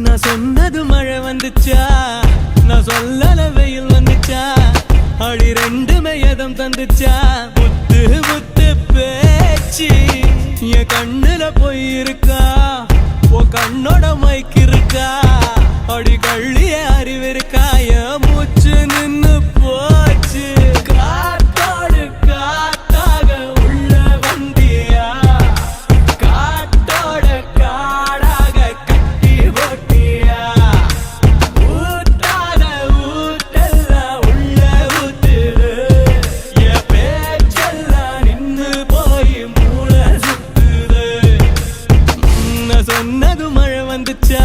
நான் சொன்னது மழை வந்துச்சா, நான் சொல்லல வெயில் வந்துச்சா, அடி ரெண்டுமே எதம் தந்துச்சா. முத்து முத்து பேச்சு என் கண்ணுல போய் இருக்கா, உன் கண்ணோட மைக்கு இருக்கா, அடி கள்ளிய அறிவிருக்கா. என் மூச்சு நின்னு போச்சு, காத்தோடு காத்தாக உள்ள வந்தியா, காத்தோட காடாக கட்டி போட்டியா. ஊத்தாத ஊட்டெல்லாம் உள்ள ஊத்துது, என் பேச்செல்லாம் நின்னு போய் மூளை சுத்துது. நான் சொன்னது மழை வந்துச்சா,